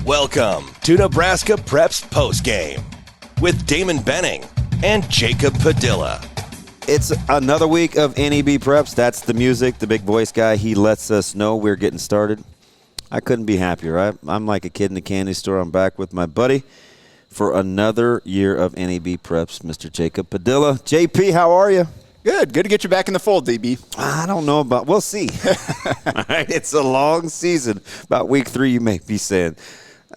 Welcome to Nebraska Preps Postgame with Damon Benning and Jacob Padilla. It's another week of NEB Preps. That's the music, the big voice guy. He lets us know we're getting started. I couldn't be happier. I'm like a kid in a candy store. I'm back with my buddy for another year of NEB Preps, Mr. Jacob Padilla. JP, how are you? Good to get you back in the fold, DB. I don't know about, we'll see. All right, it's a long season. About week 3, you may be saying,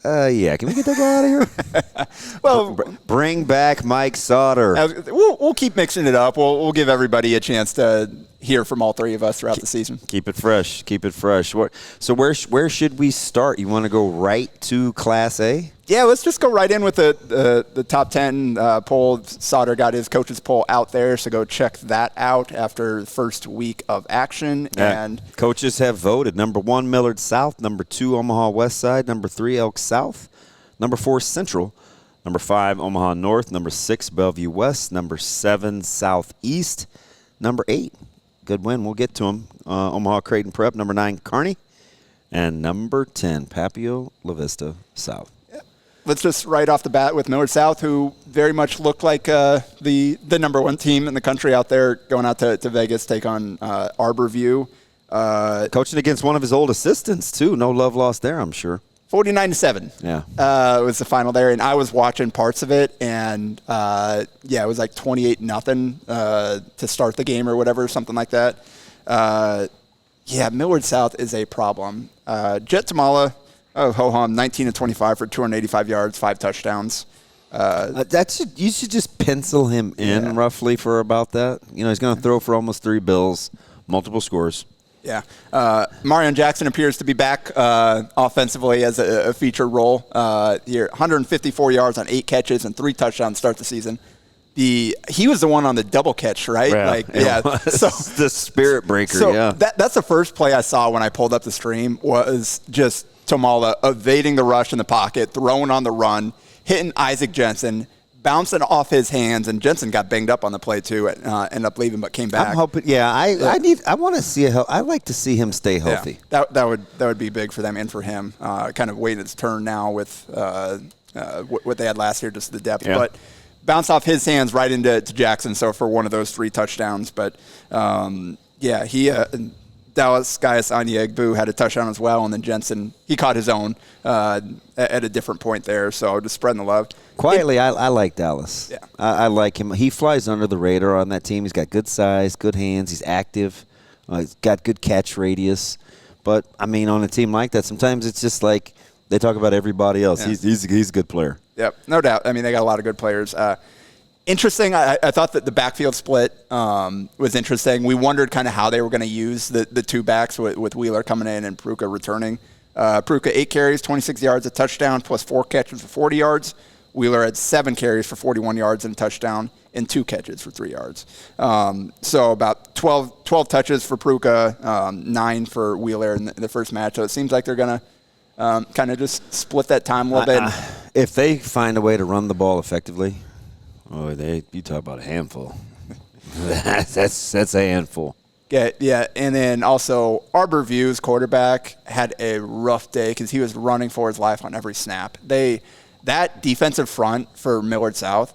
yeah, can we get that guy out of here? Well, bring back Mike Sauter. We'll keep mixing it up. We'll give everybody a chance to hear from all three of us throughout the season. Keep it fresh. Keep it fresh. So where should we start? You want to go right to Class A? Yeah, let's just go right in with the top 10 poll. Sauter got his coach's poll out there, so go check that out after the first week of action. And coaches have voted. Number 1, Millard South. Number 2, Omaha Westside. Number 3, Elk South. Number 4, Central. Number 5, Omaha North. Number 6, Bellevue West. Number 7, Southeast. Number 8, good win. We'll get to them. Omaha Creighton Prep. Number 9, Kearney. And number 10, Papillion-La Vista South. Let's just right off the bat with Millard South, who very much looked like the number 1 team in the country out there, going out to Vegas, take on Arborview. Coaching against one of his old assistants, too. No love lost there, I'm sure. 49-7. Yeah. Was the final there, and I was watching parts of it, and it was like 28-0 to start the game or whatever, something like that. Millard South is a problem. Jet Tamala, ho-hum, 19-25 for 285 yards, 5 touchdowns. You should just pencil him in roughly for about that. You know, he's going to throw for almost 3 bills, multiple scores. Yeah. Marion Jackson appears to be back offensively as a feature role here. 154 yards on 8 catches and 3 touchdowns to start the season. He was the one on the double catch, right? Yeah, so the spirit breaker. So that's the first play I saw when I pulled up the stream was just Tamala evading the rush in the pocket, throwing on the run, hitting Isaac Jensen, bouncing off his hands, and Jensen got banged up on the play too. Ended up leaving, but came back. I'm hoping. I want to see I like to see him stay healthy. Yeah, that would be big for them and for him. Kind of waiting his turn now with what they had last year, just the depth. Yeah. But bounced off his hands right into Jackson. So for one of those 3 touchdowns, but he. Dallas Gaius Anyegbu had a touchdown as well, and then Jensen, he caught his own at a different point there, so just spreading the love. Quietly, I like Dallas. Yeah. I like him. He flies under the radar on that team. He's got good size, good hands. He's active. He's got good catch radius. But, I mean, on a team like that, sometimes it's just like they talk about everybody else. Yeah. He's a good player. Yep, no doubt. I mean, they got a lot of good players. Interesting. I thought that the backfield split was interesting. We wondered kind of how they were going to use the 2 backs with Wheeler coming in and Pruka returning. Pruka 8 carries, 26 yards, a touchdown, plus 4 catches for 40 yards. Wheeler had 7 carries for 41 yards and a touchdown and 2 catches for 3 yards. So about 12 touches for Pruka, 9 for Wheeler in the first match. So it seems like they're going to kind of just split that time a little bit. If they find a way to run the ball effectively, you talk about a handful. that's a handful. Yeah, and then also Arborview's quarterback had a rough day because he was running for his life on every snap. That defensive front for Millard South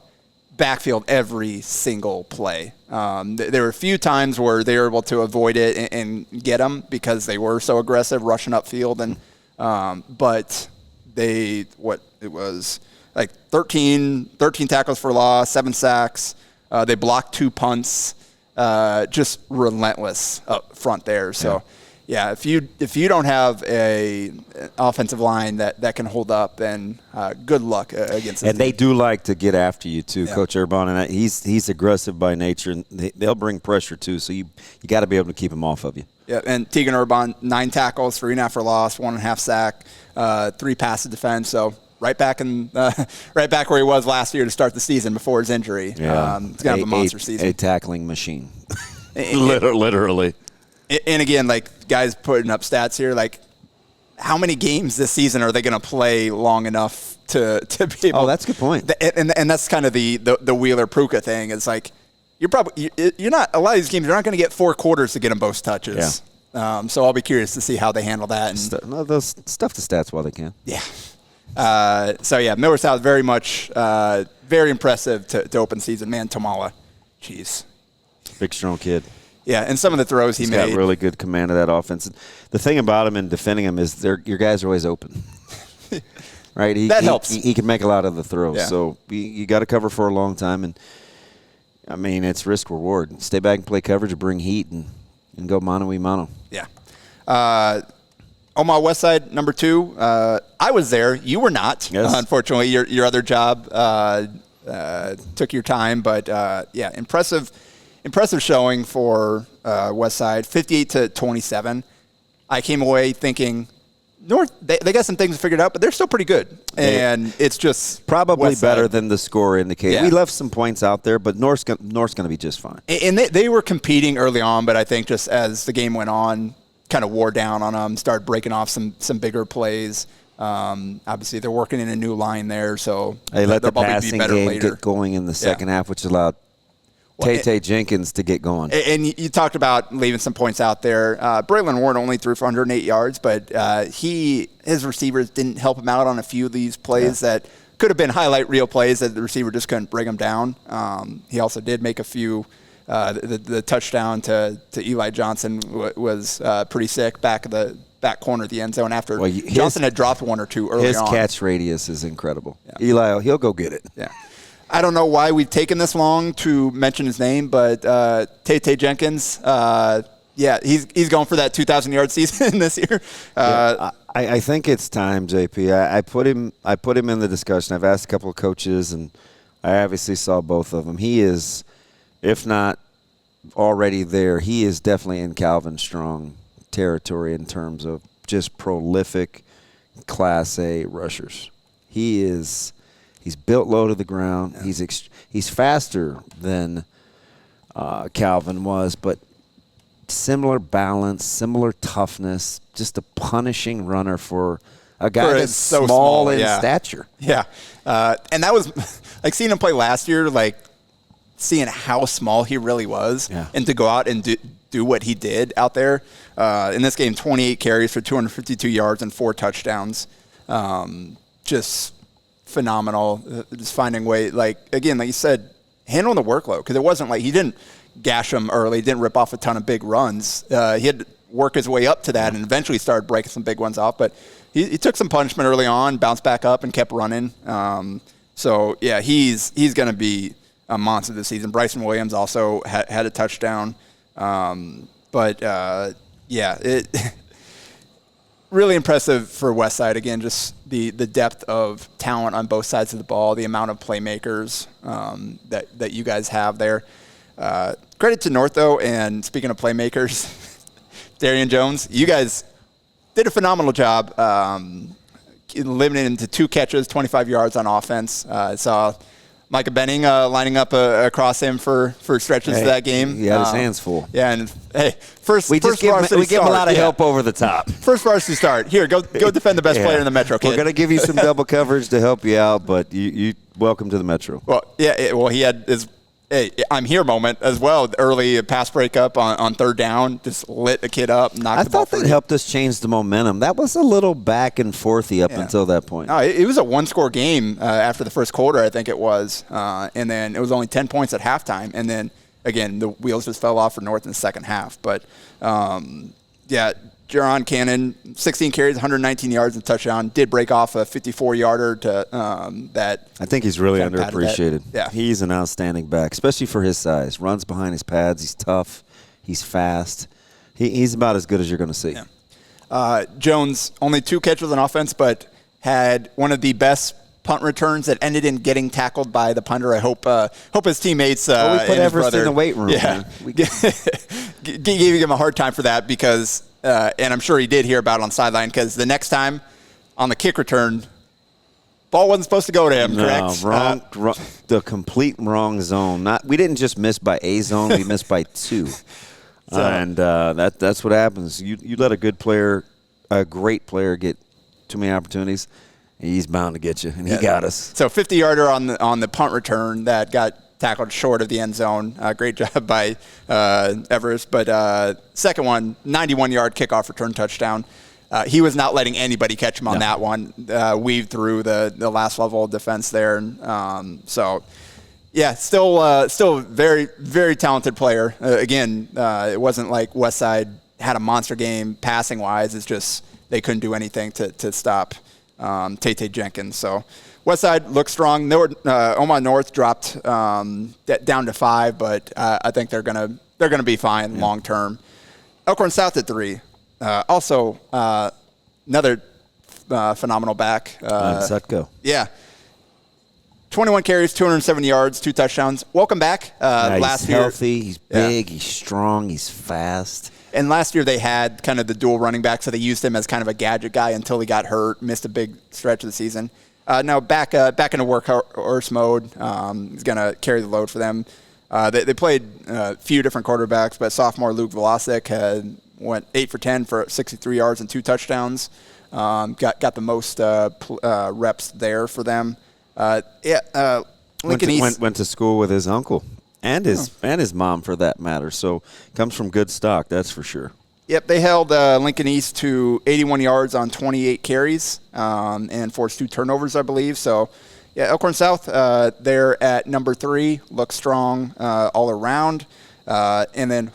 backfield every single play. There were a few times where they were able to avoid it and get them because they were so aggressive rushing upfield, but it was like 13 tackles for loss, 7 sacks. They blocked 2 punts. Just relentless up front there. So, if you don't have an offensive line that can hold up, then good luck against them. And they do like to get after you too, yeah. Coach Urban. And he's aggressive by nature, and they'll bring pressure too. So you got to be able to keep him off of you. Yeah, and Tegan Urban, 9 tackles, 3.5 for loss, 1.5 sack, 3 passes defense. So. Right back where he was last year to start the season before his injury. Yeah. He's going to have a monster season. A tackling machine. Literally. And again, like, guys putting up stats here, like, how many games this season are they going to play long enough to be able? Oh, that's a good point. And that's kind of the Wheeler Pruka thing. It's like, you're not, a lot of these games, you're not going to get 4 quarters to get them both touches. Yeah. So I'll be curious to see how they handle that. Those stuff the stats while they can. Yeah. Millard South very much very impressive to open season. Man, Tomala, jeez. Big, strong kid. Yeah, and some of the throws he's made. Got really good command of that offense. The thing about him and defending him is your guys are always open. Right? That helps. He can make a lot of the throws. Yeah. So you got to cover for a long time. And, I mean, it's risk-reward. Stay back and play coverage or bring heat and go mano-a-mano. Yeah. Omaha Westside, number 2. I was there. You were not. Yes. Unfortunately, your other job took your time. But, impressive showing for Westside, 58-27. I came away thinking North, they got some things figured out, but they're still pretty good. And it's just probably Westside. Better than the score indicated. Yeah. We left some points out there, but North's going to be just fine. And they were competing early on, but I think just as the game went on, kind of wore down on them, started breaking off some bigger plays. Obviously, they're working in a new line there, so they let the passing game later. get going in the second half, which allowed Tay Jenkins to get going. And you talked about leaving some points out there. Braylon Ward only threw for 108 yards, but his receivers didn't help him out on a few of these plays that could have been highlight reel plays that the receiver just couldn't bring him down. He also did make a few. The touchdown to Eli Johnson was pretty sick back corner of the end zone after Johnson had dropped one or two early on. His catch radius is incredible. Yeah. Eli, he'll go get it. Yeah. I don't know why we've taken this long to mention his name, but Tay Jenkins, he's going for that 2,000-yard season this year. I think it's time, JP. I put him in the discussion. I've asked a couple of coaches, and I obviously saw both of them. He is, if not already there, he is definitely in Calvin Strong territory in terms of just prolific Class A rushers. He's built low to the ground. Yeah. He's faster than Calvin was, but similar balance, similar toughness, just a punishing runner for a guy that's so small in stature. Yeah. And that was like seeing him play last year, like seeing how small he really was, and to go out and do what he did out there. In this game, 28 carries for 252 yards and 4 touchdowns. Just phenomenal. Just finding way, like you said, handling the workload, because it wasn't like he didn't gash him early, didn't rip off a ton of big runs. He had to work his way up to that and eventually started breaking some big ones off. But he took some punishment early on, bounced back up, and kept running. He's going to be a monster this season. Bryson Williams also had a touchdown. Really impressive for Westside. Again, just the depth of talent on both sides of the ball, the amount of playmakers that you guys have there. Credit to North, though, and speaking of playmakers, Darian Jones, you guys did a phenomenal job limiting him to 2 catches, 25 yards on offense. I saw Micah Benning lining up across him for stretches of that game. He had his hands full. Yeah, and hey, we give him a lot of help over the top. First varsity start. Here, go defend the best player in the Metro, kid. We're going to give you some double coverage to help you out, but you welcome to the Metro. Well, he had his I'm here moment as well. The early pass breakup on third down, just lit a kid up, knocked the ball. I thought that helped us change the momentum. That was a little back and forthy up until that point. No, it was a one-score game after the first quarter, I think it was. And then it was only 10 points at halftime. And then, again, the wheels just fell off for North in the second half. But, Jaron Cannon, 16 carries, 119 yards and touchdown. Did break off a 54-yarder to that. I think he's really underappreciated. Yeah. He's an outstanding back, especially for his size. Runs behind his pads. He's tough. He's fast. He's about as good as you're going to see. Yeah. Jones, only 2 catches on offense, but had one of the best punt returns that ended in getting tackled by the punter. I hope his teammates we put Everest in the weight room. Yeah. Gave him a hard time for that because and I'm sure he did hear about it on the sideline, because the next time on the kick return, ball wasn't supposed to go to him, correct? Wrong, the complete wrong zone. We didn't just miss by a zone, we missed by 2. And that's what happens. You let a great player get too many opportunities, he's bound to get you, and he got us. So 50-yarder on the punt return that got tackled short of the end zone. Great job by Everest. But second one, 91-yard kickoff return touchdown. he was not letting anybody catch him on that one. Weaved through the last level of defense there. So, yeah, still very, very talented player. Again, it wasn't like Westside had a monster game passing-wise. It's just they couldn't do anything to stop Tate Jenkins. So Westside looks strong. Omaha North dropped down to 5, but I think they're gonna be fine long term. Elkhorn South at 3. Also, another phenomenal back. Sutko. Yeah. 21 carries, 270 yards, 2 touchdowns. Welcome back. Last year, he's healthy, he's big, he's strong, he's fast. And last year they had kind of the dual running back, so they used him as kind of a gadget guy until he got hurt, missed a big stretch of the season. Now back into workhorse mode. He's going to carry the load for them. They played a few different quarterbacks, but sophomore Luke Velasic went 8 for 10 for 63 yards and 2 touchdowns. Got the most reps there for them. Lincoln East went to school with his uncle and his mom for that matter. So comes from good stock, that's for sure. Yep, they held Lincoln East to 81 yards on 28 carries and forced 2 turnovers, I believe. So, yeah, Elkhorn South, they're at number 3, looks strong all around. And then,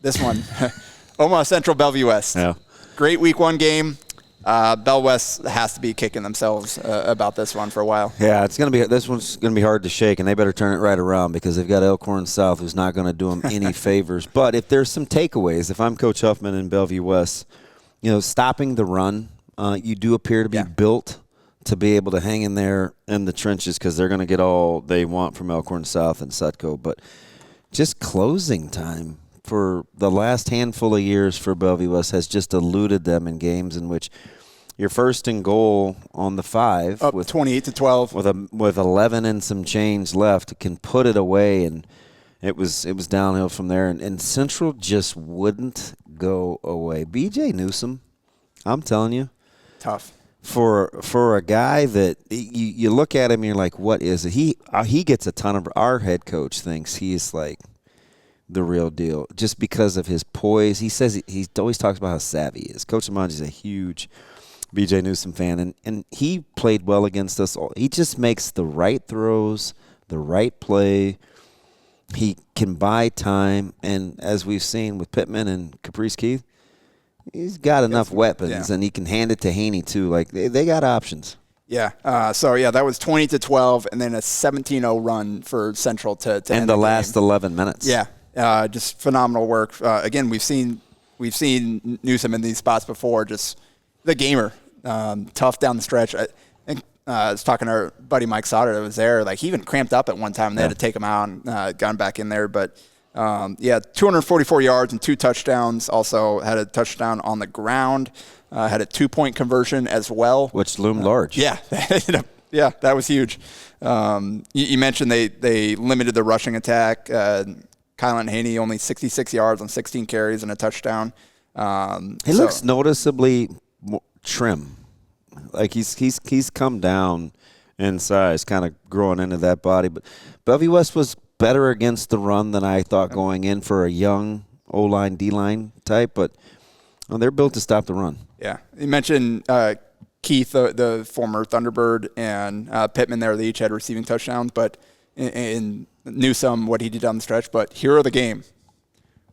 this one, Omaha Central, Bellevue West. Yeah. Great week 1 game. Bell West has to be kicking themselves about this one for a while. Yeah, this one's gonna be hard to shake, and they better turn it right around because they've got Elkhorn South, who's not going to do them any favors. But if there's some takeaways, if I'm Coach Huffman in Bellevue West, stopping the run, you do appear to be built to be able to hang in there in the trenches because they're going to get all they want from Elkhorn South and Sutko. But just closing time for the last handful of years for Bellevue West has just eluded them in games in which you're first and goal on the 5 up with 28-12 with 11 and some change left, can put it away, and it was downhill from there. And Central just wouldn't go away. BJ Newsom, I'm telling you, tough for a guy that you look at him and you're like, what is it? He gets a ton of. Our head coach thinks he's like the real deal just because of his poise. He says he always talks about how savvy he is. Coach Amanji's a huge BJ Newsom fan, and he played well against us all. He just makes the right throws, the right play. He can buy time, and as we've seen with Pittman and Caprice Keith, he's got enough weapons, and he can hand it to Haney too. Like they got options. Yeah. That was 20-12, and then a 17-0 run for Central to end the last game. 11 minutes. Yeah. Just phenomenal work. Again, we've seen Newsom in these spots before. Just the gamer, tough down the stretch. I was talking to our buddy Mike Sauter that was there. Like, he even cramped up at one time, and they had to take him out and got him back in there. But, 244 yards and 2 touchdowns. Also had a touchdown on the ground. Had a 2-point conversion as well. Which loomed large. Yeah. Yeah, that was huge. You mentioned they limited the rushing attack. Kylan Haney only 66 yards on 16 carries and a touchdown. He looks noticeably trim. Like he's come down in size, kind of growing into that body. But Bellevue West was better against the run than I thought going in for a young O-line, D-line type. But they're built to stop the run. Yeah. You mentioned Keith, the former Thunderbird, and Pittman there. They each had receiving touchdowns. But in Newsom, what he did on the stretch. But hero of the game,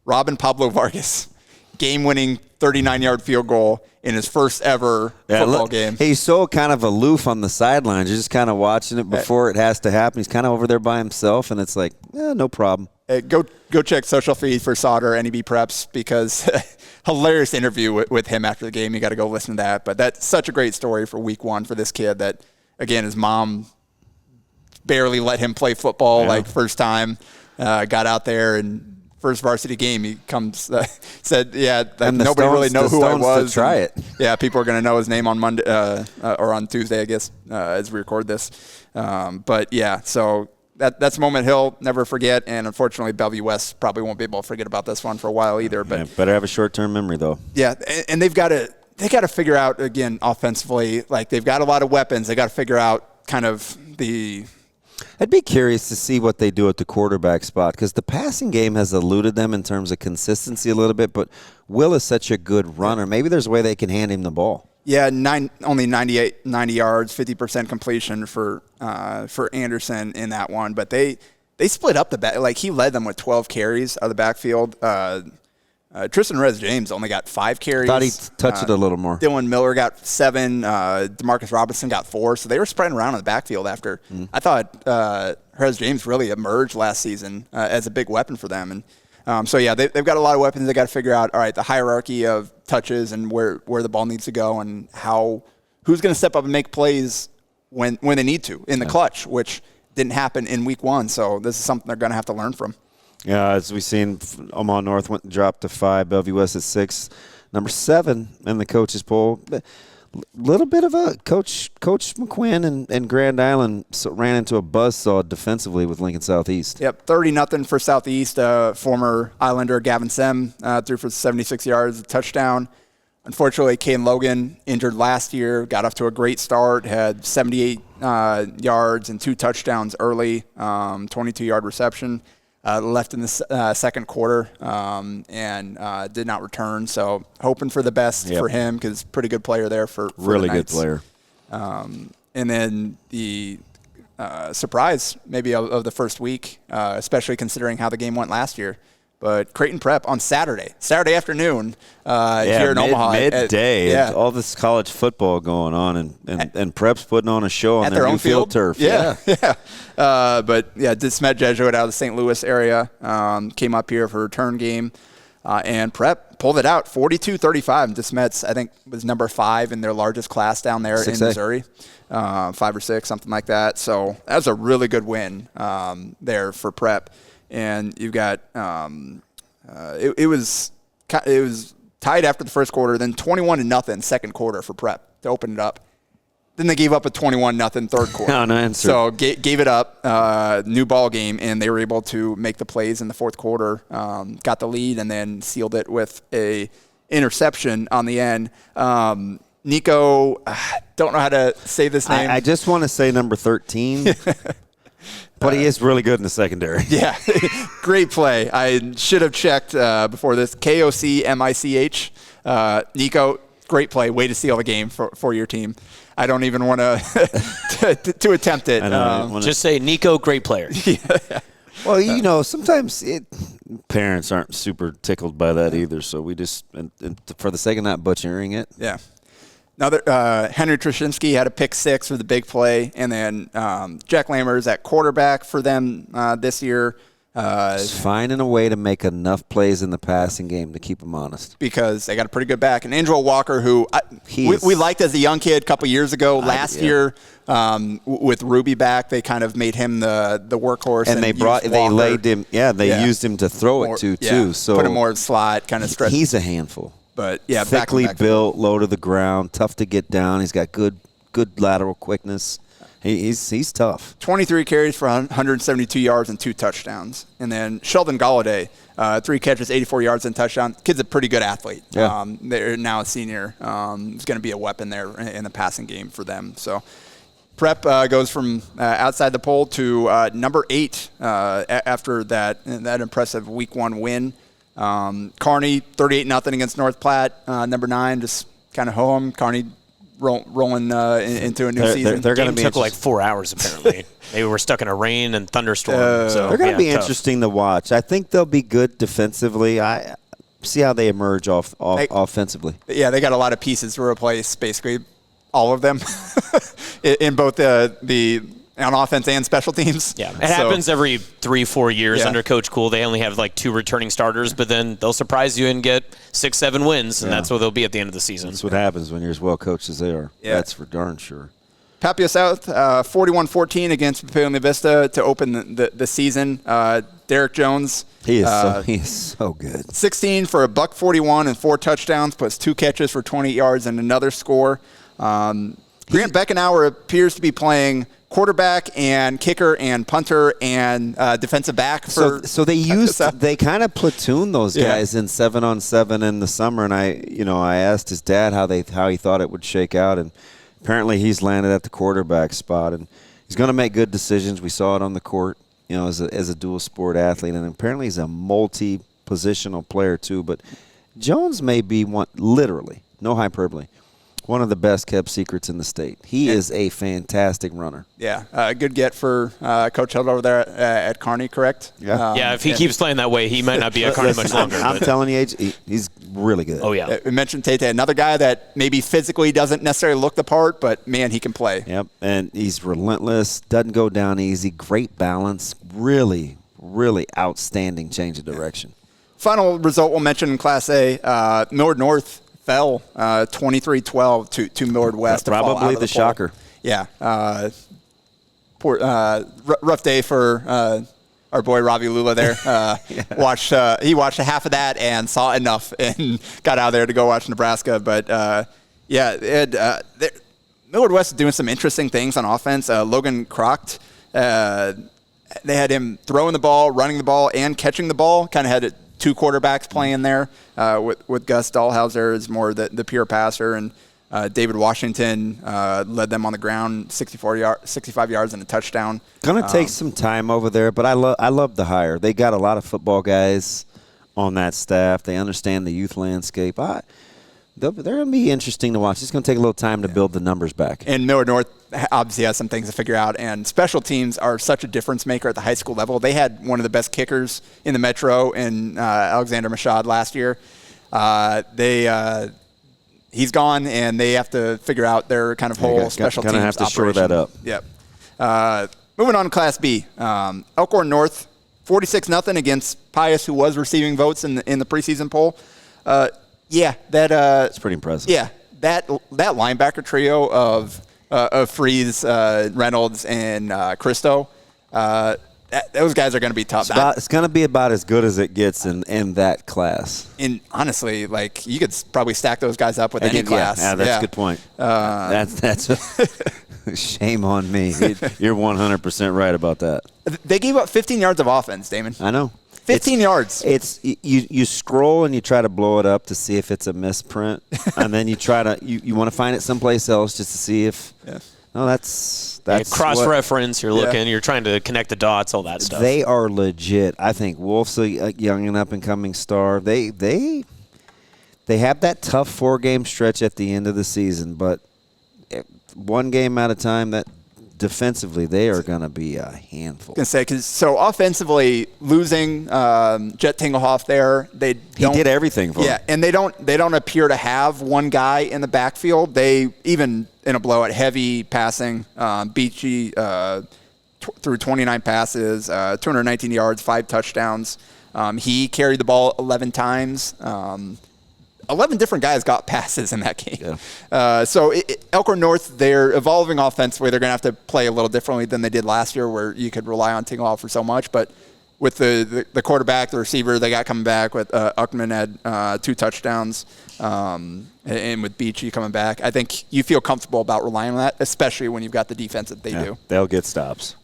Robin Pablo Vargas. Game-winning 39-yard field goal in his first ever football game. He's so kind of aloof on the sidelines. You're just kind of watching it before it has to happen. He's kind of over there by himself, and it's like, no problem. Go check social feed for Sauter, NEB Preps, because hilarious interview with him after the game. You got to go listen to that. But that's such a great story for week 1 for this kid that, again, his mom barely let him play football first time. Got out there and first varsity game, he comes said, nobody really know who I was. To try it. Yeah, people are going to know his name on Monday or on Tuesday, I guess, as we record this. So that's a moment he'll never forget, and unfortunately, Bellevue West probably won't be able to forget about this one for a while either. But better have a short-term memory, though. Yeah, and they got to figure out, again, offensively, like they've got a lot of weapons. They got to figure out kind of the I'd be curious to see what they do at the quarterback spot because the passing game has eluded them in terms of consistency a little bit, but Will is such a good runner. Maybe there's a way they can hand him the ball. Yeah, only 90 yards, 50% completion for Anderson in that one. But they split up the back. Like, he led them with 12 carries out of the backfield. Tristan Rez-James only got 5 carries. Thought he touched it a little more. Dylan Miller got 7. Demarcus Robinson got 4. So they were spreading around in the backfield after. I thought Rez-James really emerged last season as a big weapon for them. And so, yeah, they've got a lot of weapons. They got to figure out, all right, the hierarchy of touches and where the ball needs to go and who's going to step up and make plays when they need to in the clutch, which didn't happen in week 1. So this is something they're going to have to learn from. Yeah, as we've seen, Omaha North dropped to 5, Bellevue West at 6. Number 7 in the coaches poll. Little bit of a Coach McQuinn and Grand Island ran into a buzzsaw defensively with Lincoln Southeast. Yep, 30-0 for Southeast. Former Islander Gavin Sem threw for 76 yards, a touchdown. Unfortunately, Kane Logan injured last year, got off to a great start, had 78 yards and 2 touchdowns early, 22-yard reception. Left in the second quarter and did not return. So hoping for the best for him because pretty good player there for really the good player. And then the surprise maybe of the first week, especially considering how the game went last year. But Creighton Prep on Saturday afternoon here in Omaha. Midday. All this college football going on and Prep's putting on a show on their own field turf. Yeah. But, did Smet Jesuit out of the St. Louis area, came up here for a return game. And Prep pulled it out, 42-35. DeSmet's, I think, was number 5 in their largest class down there in Missouri, 5 or 6, something like that. So that was a really good win there for Prep. And you've got it was tied after the first quarter, then 21-0 second quarter for Prep to open it up. Then they gave up a 21-0 third quarter. No answer. So gave it up, new ball game, and they were able to make the plays in the fourth quarter, got the lead, and then sealed it with a interception on the end. Nico, don't know how to say this name. I just want to say number 13. But he is really good in the secondary. Yeah, great play. I should have checked before this. Kocmich. Nico, great play. Way to seal the game for your team. I don't even want to attempt it. Just say Nico, great player. Yeah. Well, sometimes parents aren't super tickled by that either. So we just, and for the sake of not butchering it. Yeah. Another Henry Trushinsky had a pick 6 for the big play, and then Jack Lammers at quarterback for them this year. Just finding a way to make enough plays in the passing game to keep them honest. Because they got a pretty good back. And Angelo Walker, who we liked as a young kid a couple years ago. Last year, with Ruby back, they kind of made him the workhorse. And they used him to throw it to too. So put him more slot, kind of stretch. He's a handful. But yeah, thickly built, low to the ground, tough to get down. He's got good lateral quickness. He's tough. 23 carries for 172 yards and 2 touchdowns. And then Sheldon Galladay, 3 catches, 84 yards and touchdown. Kid's a pretty good athlete. Yeah. They're now a senior. He's going to be a weapon there in the passing game for them. So Prep goes from outside the poll to number 8 after that impressive Week 1 win. Kearney 38-0 against North Platte. Number 9 just kind of home. Kearney rolling into a new season. They're going to took like 4 hours apparently. They were stuck in a rain and thunderstorm. So they're going to be interesting to watch. I think they'll be good defensively. I see how they emerge offensively. Yeah, they got a lot of pieces to replace basically all of them in both the on offense and special teams. Yeah, it happens every 3-4 years under Coach Cool. They only have like 2 returning starters, but then they'll surprise you and get 6-7 wins, and that's what they'll be at the end of the season. That's what happens when you're as well coached as they are. Yeah. That's for darn sure. Papillion South, 41-14 against Papillion-La Vista to open the season. Derek Jones. He is so good. 16 for $141 and 4 touchdowns, plus 2 catches for 20 yards and another score. Grant Beckenauer appears to be playing quarterback and kicker and punter and defensive back. So they kind of platoon those guys in 7-on-7 in the summer, and I asked his dad how he thought it would shake out, and apparently he's landed at the quarterback spot, and He's going to make good decisions. We saw it on the court, as a dual sport athlete, and apparently he's a multi-positional player too. But Jones may be literally, no hyperbole, one of the best kept secrets in the state. He is a fantastic runner. Yeah, good get for Coach Hill over there at Kearney, correct? Yeah. If he keeps playing that way, he might not be at Kearney much longer. I'm telling you, he's really good. Oh, yeah. We mentioned Tate, another guy that maybe physically doesn't necessarily look the part, but, man, he can play. Yep, and he's relentless, doesn't go down easy, great balance, really, really outstanding change of direction. Final result we'll mention in Class A, Millard North fell 23-12 to Millard West. Probably the shocker. Yeah. Rough day for our boy Ravi Lula there. He watched half of that and saw enough and got out of there to go watch Nebraska. But, Millard West is doing some interesting things on offense. Logan Crocht, they had him throwing the ball, running the ball, and catching the ball. Kind of had two quarterbacks playing there with Gus Dahlhauser as more the pure passer, and David Washington led them on the ground, 65 yards and a touchdown. Going to take some time over there, but I love the hire. They got a lot of football guys on that staff. They understand the youth landscape. They're going to be interesting to watch. It's going to take a little time to build the numbers back. And Millard North obviously has some things to figure out, and special teams are such a difference maker at the high school level. They had one of the best kickers in the Metro in Alexander Mashad last year. He's gone, and they have to figure out their kind of whole special teams have to operation. shore that up. Yep. Moving on to Class B. Elkhorn North, 46-0 against Pius, who was receiving votes in the preseason poll. It's pretty impressive. Yeah, that linebacker trio of Freeze, Reynolds, and Christo, those guys are going to be tough. It's going to be about as good as it gets in that class. And honestly, you could probably stack those guys up with any class. Yeah, that's a good point. That's shame on me. You're 100% right about that. They gave up 15 yards of offense, Damon. I know. 15 yards. It's you scroll and you try to blow it up to see if it's a misprint, and then you try to you want to find it someplace else just to see if. Yeah. No, that's cross-reference. You're looking. You're trying to connect the dots. All that stuff. They are legit. I think Wolf's a young and up-and-coming star. They have that tough 4-game stretch at the end of the season, but one game at a time. That defensively they are going to be a handful. I was going to say, so offensively, losing Jet Tinglehoff there, he did everything for him. Yeah, and they don't appear to have one guy in the backfield. They even in a blowout, heavy passing. Beachy threw 29 passes, 219 yards, 5 touchdowns. He carried the ball 11 times. 11 different guys got passes in that game. Yeah. So Elkhorn North, they're evolving offensively. They're going to have to play a little differently than they did last year, where you could rely on Tinglehoff for so much. But with the quarterback, the receiver they got coming back, with Uckman had 2 touchdowns, and with Beachy coming back, I think you feel comfortable about relying on that, especially when you've got the defense that they do. They'll get stops.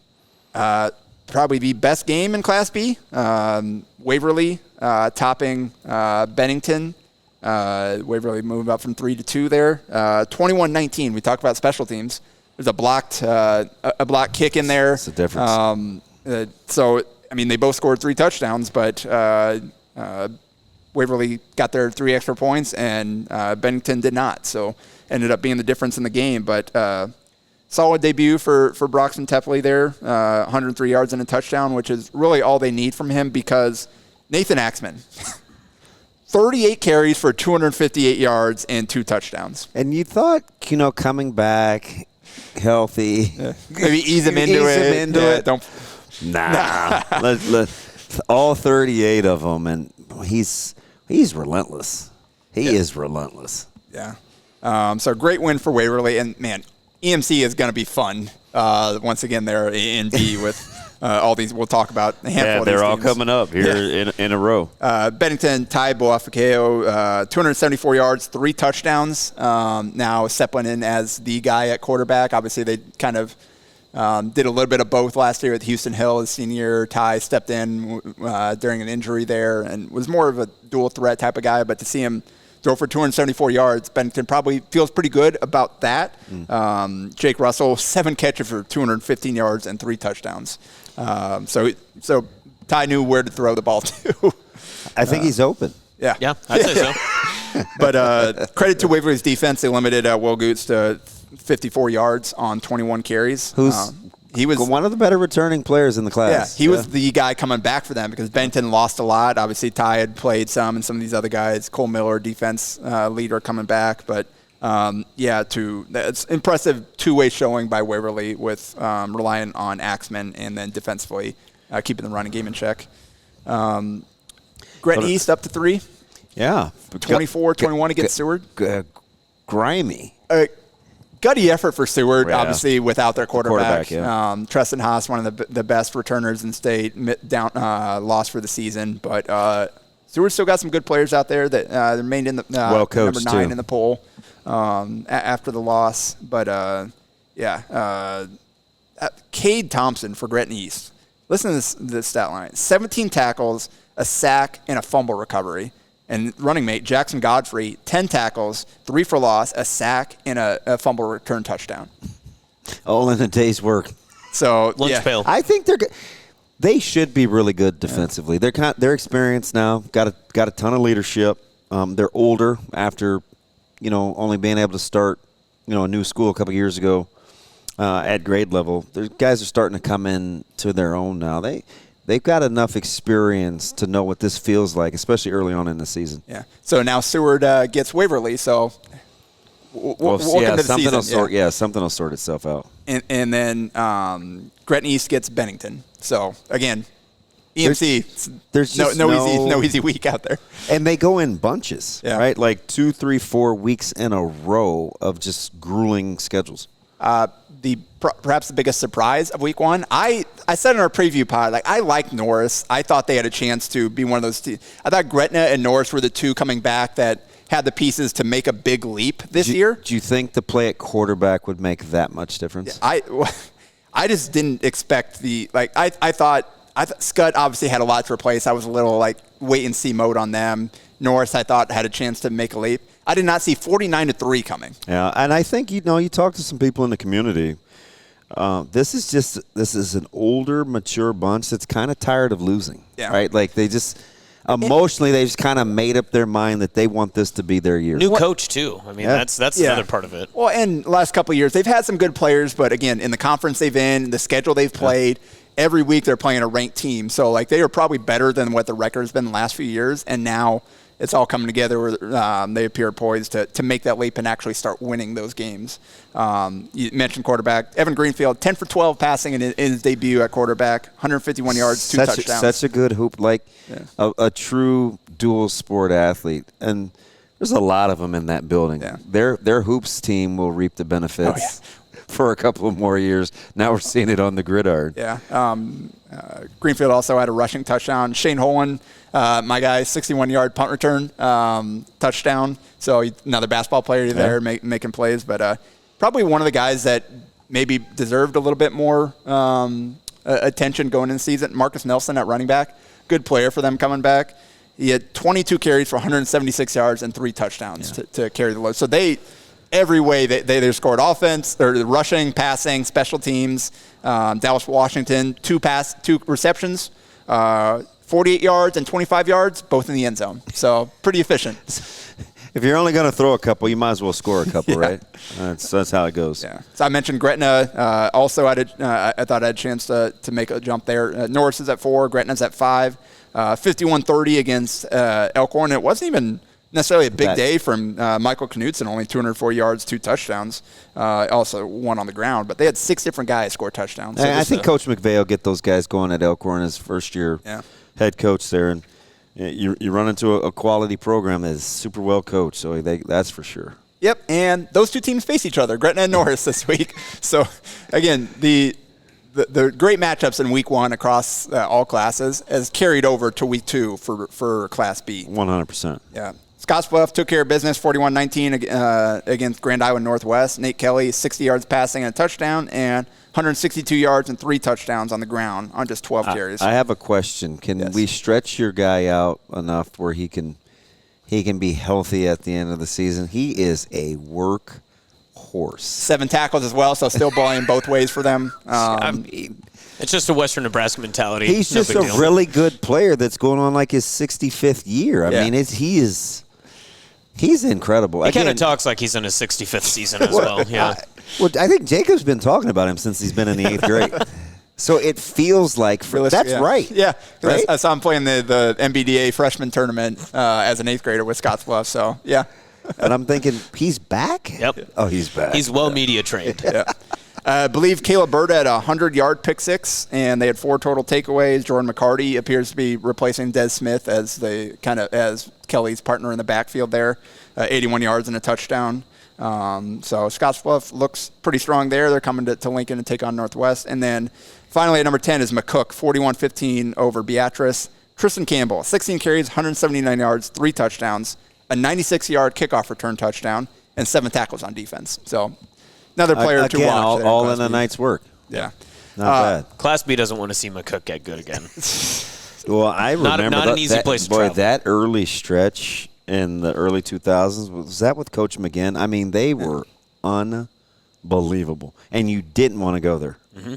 Probably the best game in Class B. Waverly topping Bennington. Waverly moved up from 3 to 2 there. 21-19. We talked about special teams. There's a blocked kick in there. That's the difference. So they both scored 3 touchdowns, but Waverly got their 3 extra points, and Bennington did not. So ended up being the difference in the game. But solid debut for Broxton Tepley there. 103 yards and a touchdown, which is really all they need from him, because Nathan Axman. 38 carries for 258 yards and 2 touchdowns. And you thought, coming back healthy. Maybe ease him into it. Let's all 38 of them, and he's relentless. He is relentless. Yeah. So great win for Waverly. And, man, EMC is going to be fun once again there in B with all these. We'll talk about a handful of these they're all teams. coming up here in a row. Bennington, Ty Boafakeo, 274 yards, 3 touchdowns. Now Seplin in as the guy at quarterback. Obviously, they kind of did a little bit of both last year with Houston Hill, his senior. Ty stepped in during an injury there and was more of a dual threat type of guy. But to see him throw for 274 yards. Bennington probably feels pretty good about that. Jake Russell, 7 catches for 215 yards and 3 touchdowns. So Ty knew where to throw the ball to. I think he's open. Yeah, I'd say so. But credit to Waverly's defense. They limited Will Goots to 54 yards on 21 carries. He was one of the better returning players in the class. Yeah, he was the guy coming back for them because Bennington lost a lot. Obviously, Ty had played some, and some of these other guys, Cole Miller, defense leader, coming back. But, it's impressive two-way showing by Waverly with relying on Axman and then defensively keeping the running game in check. Gretna East up to 3. Yeah. 24-21 against Seward. Grimy. Gutty effort for Seward, obviously, without their quarterback. Treston Haas, one of the best returners in state, lost for the season. But Seward still got some good players out there that remained in the number 9 in the poll after the loss. But, Cade Thompson for Gretna East. Listen to this stat line. 17 tackles, a sack, and a fumble recovery. And running mate, Jackson Godfrey, 10 tackles, 3 for loss, a sack, and a fumble return touchdown. All in a day's work. So, lunch pail. I think they should be really good defensively. They're experienced now, got a ton of leadership. They're older after, only being able to start, a new school a couple years ago at grade level. The guys are starting to come in to their own now. They've got enough experience to know what this feels like, especially early on in the season. Yeah. So now Seward gets Waverly. So welcome to the season. Something will sort itself out. And then Gretna East gets Bennington. So again, EMC. There's no easy week out there. And they go in bunches, right? Like 2, 3, 4 weeks in a row of just grueling schedules. Perhaps the biggest surprise of week 1. I said in our preview pod, I like Norris. I thought they had a chance to be one of those teams. I thought Gretna and Norris were the two coming back that had the pieces to make a big leap this year. Do you think the play at quarterback would make that much difference? I just didn't expect I thought Skutt obviously had a lot to replace. I was a little wait and see mode on them. Norris, I thought, had a chance to make a leap. I did not see 49-3 coming. Yeah, and I think you talk to some people in the community. This is an older, mature bunch that's kind of tired of losing. Yeah. Right? Like they just emotionally they just kind of made up their mind that they want this to be their year. New coach too. I mean that's another part of it. Well, and the last couple of years they've had some good players, but again, in the conference they've in, the schedule they've played, every week they're playing a ranked team. So they are probably better than what the record has been the last few years, and now it's all coming together where they appear poised to make that leap and actually start winning those games. You mentioned quarterback. Evan Greenfield, 10 for 12 passing in his debut at quarterback, 151 yards, 2 touchdowns. Such a good hoop, a true dual sport athlete. And there's a lot of them in that building. Yeah. Their hoops team will reap the benefits for a couple of more years. Now we're seeing it on the gridiron. Yeah. Greenfield also had a rushing touchdown. Shane Holen, my guy, 61-yard punt return touchdown. So another basketball player there making plays. But probably one of the guys that maybe deserved a little bit more attention going into the season. Marcus Nelson at running back. Good player for them coming back. He had 22 carries for 176 yards and 3 touchdowns to carry the load. So every way they scored offense, or rushing, passing, special teams. Dallas Washington, 2 receptions, 48 yards and 25 yards, both in the end zone. So pretty efficient. If you're only going to throw a couple, you might as well score a couple, right? That's how it goes. Yeah. So I mentioned Gretna. Also, I thought I had a chance to make a jump there. Norris is at 4, Gretna's at 5. 51-30 against Elkhorn. It wasn't even necessarily a big day from Michael Knutson, only 204 yards, 2 touchdowns. Also 1 on the ground. But they had 6 different guys score touchdowns. So I think Coach McVeigh will get those guys going at Elkhorn as first-year head coach there. And you run into a quality program that is super well coached, so that's for sure. Yep, and those two teams face each other, Gretna and Norris this week. So, again, the great matchups in Week 1 across all classes has carried over to Week 2 for Class B. 100%. Yeah. Scottsbluff took care of business 41-19 against Grand Island Northwest. Nate Kelley, 60 yards passing and a touchdown, and 162 yards and 3 touchdowns on the ground on just 12 carries. I have a question. Can we stretch your guy out enough where he can he can be healthy at the end of the season. He is a workhorse. 7 tackles as well, so still balling both ways for them. It's just a Western Nebraska mentality. He's just a really good player that's going on like his 65th year. I mean, he's incredible. He kind of talks like he's in his 65th season as well. Yeah. I think Jacob's been talking about him since he's been in the 8th grade. So it feels like that's right. Yeah, right? I saw him playing the MBDA freshman tournament as an 8th grader with Scottsbluff. So yeah, and I'm thinking he's back. Yep. Oh, he's back. He's well media trained. Yeah. I believe Caleb Bird had a 100-yard pick six, and they had 4 total takeaways. Jordan McCarty appears to be replacing Des Smith as Kelley's partner in the backfield there. 81 yards and a touchdown. So Scottsbluff looks pretty strong there. They're coming to Lincoln to take on Northwest. And then finally at number 10 is McCook, 41-15 over Beatrice. Tristan Campbell, 16 carries, 179 yards, 3 touchdowns, a 96-yard kickoff return touchdown, and 7 tackles on defense. So another player to watch. All in a night's work. Yeah. Not bad. Class B doesn't want to see McCook get good again. Well, I remember not an easy place to travel. That early stretch in the early 2000s, was that with Coach McGinn? I mean, they were unbelievable, and you didn't want to go there. Mm-hmm.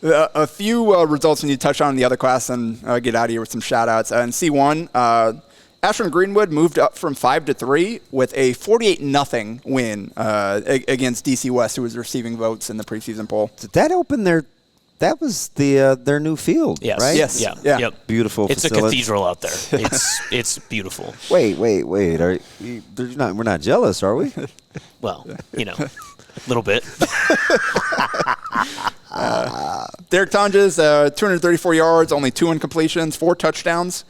Yeah. A few results we need to touch on in the other class, and get out of here with some shout-outs. In C1, Ashland-Greenwood moved up from 5-3 with a 48-0 win against DC West, who was receiving votes in the preseason poll. Did that open that was their new field, yes. right? Yes. Yeah. Yep. Beautiful It's facility. a cathedral out there. It's beautiful. Wait. We're not jealous, are we? Well, a little bit. Derek Tonjes, 234 yards, only 2 incompletions, 4 touchdowns.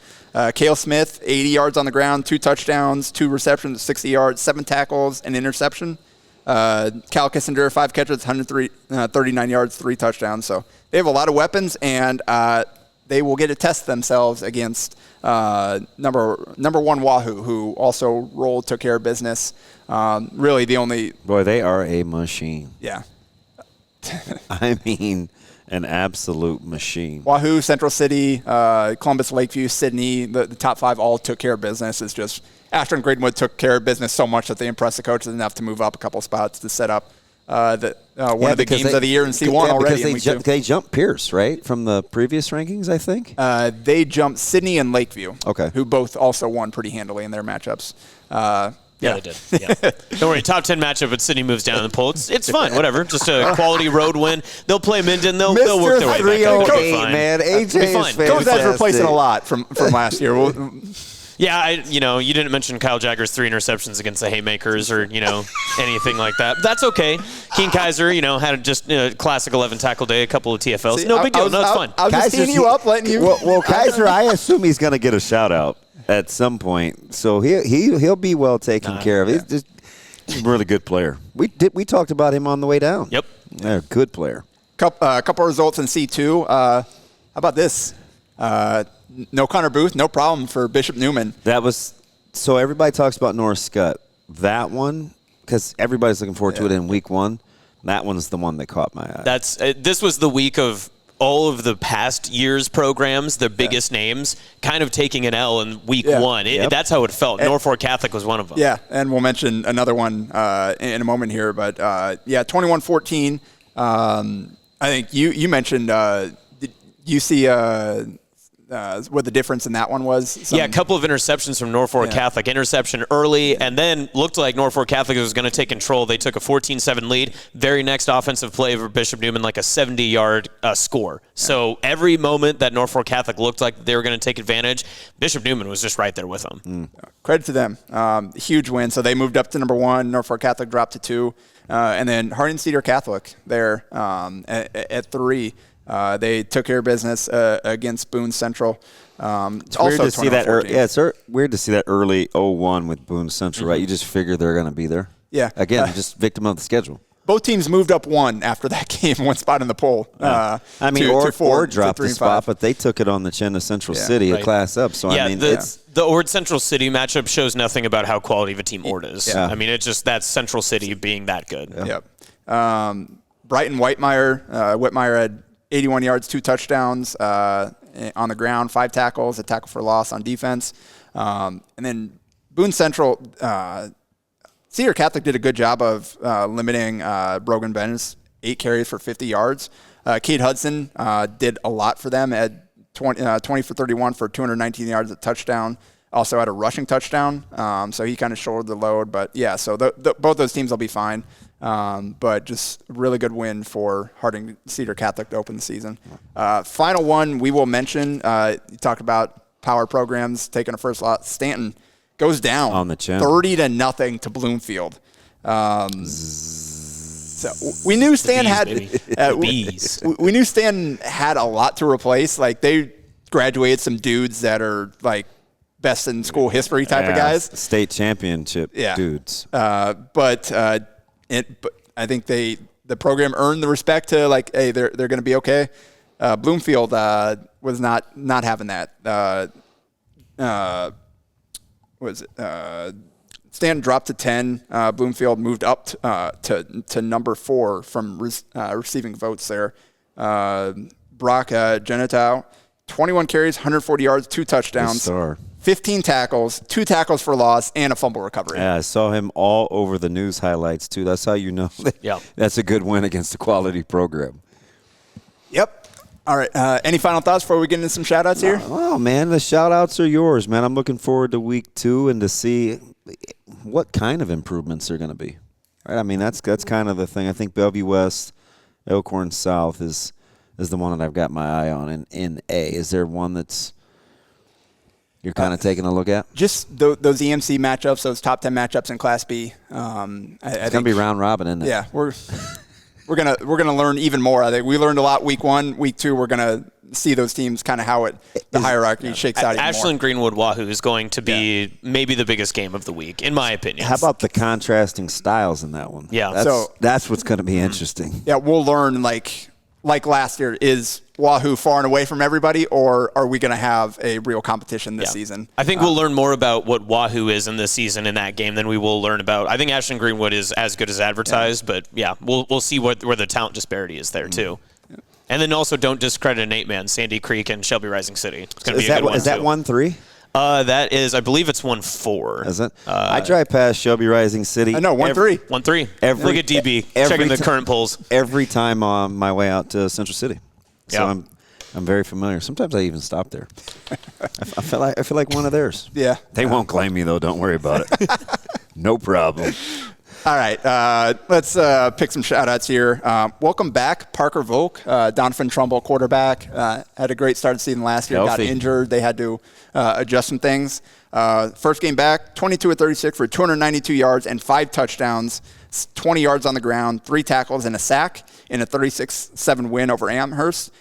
Cale Smith, 80 yards on the ground, 2 touchdowns, 2 receptions, 60 yards, 7 tackles, an interception. Cal Kissinger, 5 catches, 139 yards, 3 touchdowns. So they have a lot of weapons, and they will get to test themselves against number 1 Wahoo, who also took care of business. Really the only... Boy, they are a machine. Yeah. I mean, an absolute machine. Wahoo, Central City, Columbus, Lakeview, Sidney, the top 5 all took care of business. It's just Ashland-Greenwood took care of business so much that they impressed the coaches enough to move up a couple spots to set up one of the games of the year in C1 already. Because they jumped Pierce, right, from the previous rankings, I think? They jumped Sidney and Lakeview, who both also won pretty handily in their matchups. Yeah, they did. Yeah. Don't worry, top 10 matchup, but Sidney moves down in the poll. It's fine, whatever. Just a quality road win. They'll play Minden. They'll work their way back. Mr. 308, man. AJ is fantastic. Cozad's replacing a lot from last year. Yeah, you didn't mention Kyle Jagger's 3 interceptions against the Haymakers or, anything like that. That's okay. Keen Kaiser, had just a classic 11 tackle day, a couple of TFLs. See, no big deal. No, it's fine. I was just teeing you up, letting you. Well, Kaiser, I assume he's going to get a shout out at some point, so he'll be well taken care of. Yeah. He's a really good player. We talked about him on the way down. Yep, yeah, good player. Couple results in C2. How about this? No Connor Booth, no problem for Bishop Neumann. So everybody talks about Norris Skutt. That one, because everybody's looking forward to it in week 1. That one's the one that caught my eye. This was the week of all of the past years' programs, the biggest names, kind of taking an L in week 1. That's how it felt. Norfolk Catholic was one of them. Yeah, and we'll mention another one in a moment here. But, 21-14. I think you mentioned did you see what the difference in that one was? A couple of interceptions from Norfolk Catholic. Interception early, and then looked like Norfolk Catholic was going to take control. They took a 14-7 lead. Very next offensive play for Bishop Neumann, like a 70-yard score. So every moment that Norfolk Catholic looked like they were going to take advantage, Bishop Neumann was just right there with them. Credit to them. Huge win. So they moved up to number 1. Norfolk Catholic dropped to 2. And then Hartington Cedar Catholic there at 3. They took care of business against Boone Central. It's weird to see that. It's weird to see that early 0-1 with Boone Central, right? You just figure they're going to be there. Yeah. Again, just victim of the schedule. Both teams moved up 1 after that game, 1 spot in the poll. Or dropped the spot, but they took it on the chin of Central City, a class up. So the Ord Central City matchup shows nothing about how quality of a team Ord is. Yeah. I mean, it's just that's Central City being that good. Yep. Brighton Whitmire had 81 yards, 2 touchdowns on the ground, 5 tackles, a tackle for loss on defense. And then Boone Central, Cedar Catholic did a good job of limiting Brogan Ben's 8 carries for 50 yards. Cade Hudson did a lot for them at 20 for 31 for 219 yards, a touchdown. Also had a rushing touchdown, so he kind of shouldered the load. But, yeah, so both those teams will be fine. But just a really good win for Harding Cedar Catholic to open the season. Final one we will mention, you talked about power programs taking a first lot. Stanton goes down on the chin. 30-0 to Bloomfield. So we knew Stan we knew Stan had a lot to replace. Like, they graduated some dudes that are like best in school history type of guys. State championship dudes. But I think the program earned the respect to, like, hey, they're going to be okay. Bloomfield was not having that. Stanton dropped to 10. Bloomfield moved up to number 4 from receiving votes there. Brock Genetow, 21 carries, 140 yards, 2 touchdowns, 15 tackles, 2 tackles for loss, and a fumble recovery. Yeah, I saw him all over the news highlights, too. That's how you know that's a good win against a quality program. Yep. All right. Any final thoughts before we get into some shout-outs here? Oh, man, the shout-outs are yours, man. I'm looking forward to week 2 and to see what kind of improvements are going to be. Right? I mean, that's kind of the thing. I think Bellevue West, Elkhorn South is the one that I've got my eye on in A. Is there one that's you're kind of taking a look at? Just those EMC matchups, those top 10 matchups in Class B. It's going to be round robin, isn't it? Yeah, we're gonna learn even more. I think we learned a lot week 1. Week 2, we're gonna see those teams kind of how the hierarchy shakes out. Ashland-Greenwood Wahoo is going to be maybe the biggest game of the week, in my opinion. How about the contrasting styles in that one? Yeah, that's what's going to be interesting. Yeah, we'll learn like last year, is Wahoo far and away from everybody, or are we going to have a real competition this season? I think we'll learn more about what Wahoo is in this season in that game than we will learn about. I think Ashland-Greenwood is as good as advertised, but we'll see where the talent disparity is there too. Yeah. And then also don't discredit an 8-man, Sandy Creek and Shelby Rising City. It's going to be a good one. Is that 1-3? That is, I believe it's 1-4. Is it? I drive past Shelby Rising City. I know, 1-3. 1-3. Look at DB, checking the current polls. Every time on my way out to Central City. So I'm very familiar. Sometimes I even stop there. I feel like one of theirs. Yeah. They won't claim me, though. Don't worry about it. No problem. All right, let's pick some shout-outs here. Welcome back, Parker Volk, Donovan Trumbull, quarterback. Had a great start to the season last year. Healthy. Got injured. They had to adjust some things. First game back, 22 of 36 for 292 yards and 5 touchdowns, 20 yards on the ground, 3 tackles and a sack in a 36-7 win over Amherst.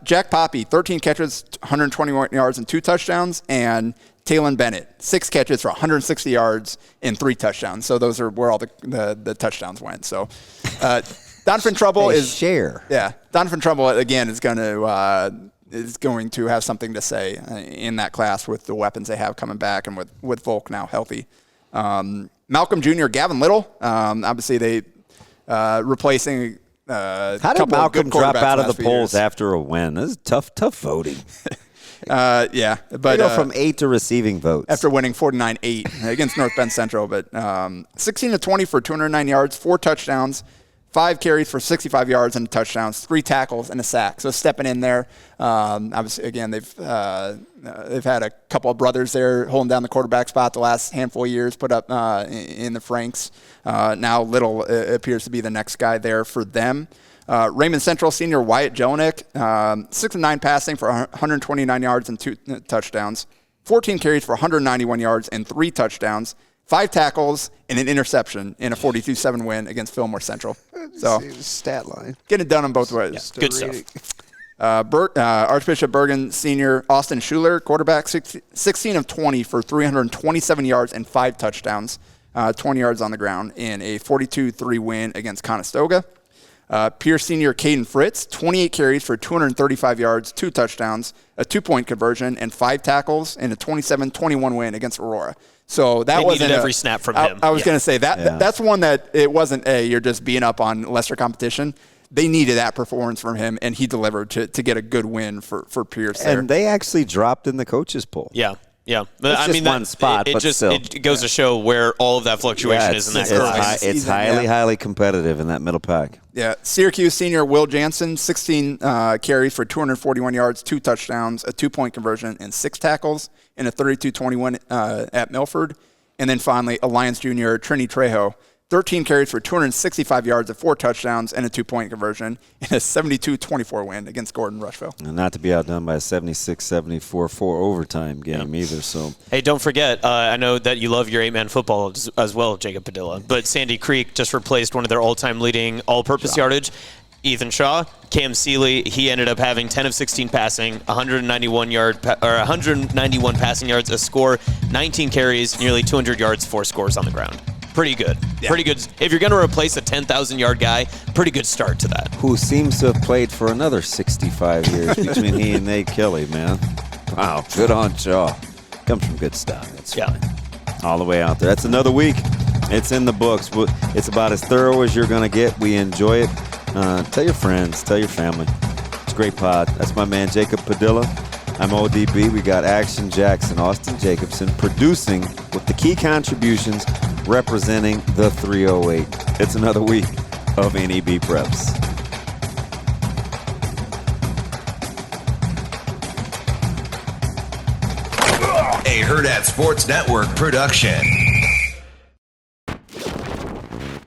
Jack Poppy, 13 catches, 121 yards and 2 touchdowns, and Talon Bennett, 6 catches for 160 yards and 3 touchdowns. So those are where all the touchdowns went. So Donovan Trumbull Donovan Trumbull again is going to have something to say in that class with the weapons they have coming back and with Volk now healthy. Malcolm Jr., Gavin Little, obviously they replacing. How did Malcolm drop out of the polls after a win? This is tough voting. But they go from 8 to receiving votes after winning 49-8 against North Bend Central. But 16 of 20 for 209 yards, 4 touchdowns, 5 carries for 65 yards and touchdowns, 3 tackles and a sack. So stepping in there, obviously again they've had a couple of brothers there holding down the quarterback spot the last handful of years, put up in the Franks. Now Little appears to be the next guy there for them. Raymond Central senior Wyatt Jelinek, 6 of 9 passing for 129 yards and 2 touchdowns, 14 carries for 191 yards and 3 touchdowns, 5 tackles and an interception in a 42-7 win against Fillmore Central. So stat line, getting it done on both ways. Yeah, good stuff. Archbishop Bergen senior Austin Schuler, quarterback, 16 of 20 for 327 yards and 5 touchdowns, 20 yards on the ground in a 42-3 win against Conestoga. Pierce senior Caden Fritz, 28 carries for 235 yards, 2 touchdowns, a 2-point conversion, and 5 tackles in a 27-21 win against Aurora. So that wasn't every snap from him. I was going to say that's one that it wasn't you're just being up on lesser competition. They needed that performance from him, and he delivered to get a good win for Pierce there. And they actually dropped in the coaches poll. Yeah. Yeah, It's just one spot, it but just still. it goes to show where all of that fluctuation is in that group. It's highly competitive in that middle pack. Yeah, Syracuse senior Will Jansen, 16 carries for 241 yards, 2 touchdowns, a 2-point conversion, and 6 tackles in a 32-21 at Milford. And then finally, Alliance junior Trini Trejo, 13 carries for 265 yards, 4 touchdowns, and a 2-point conversion in a 72-24 win against Gordon Rushville. And not to be outdone by a 76-74 overtime game either. So hey, don't forget, I know that you love your 8-man football as well, Jacob Padilla, but Sandy Creek just replaced one of their all-time leading all-purpose yardage, Ethan Shaw. Cam Seeley, he ended up having 10 of 16 passing, 191 passing yards, a score, 19 carries, nearly 200 yards, 4 scores on the ground. Pretty good. Yeah. Pretty good. If you're going to replace a 10,000-yard guy, pretty good start to that. Who seems to have played for another 65 years between he and Nate Kelley, man. Wow, good on Shaw. Comes from good stuff. That's fine. All the way out there. That's another week. It's in the books. It's about as thorough as you're going to get. We enjoy it. Tell your friends. Tell your family. It's a great pod. That's my man, Jacob Padilla. I'm ODB. We got Action Jackson, Austin Jacobson producing with the key contributions representing the 308. It's another week of NEB Preps. A Hurrdat Sports Network production.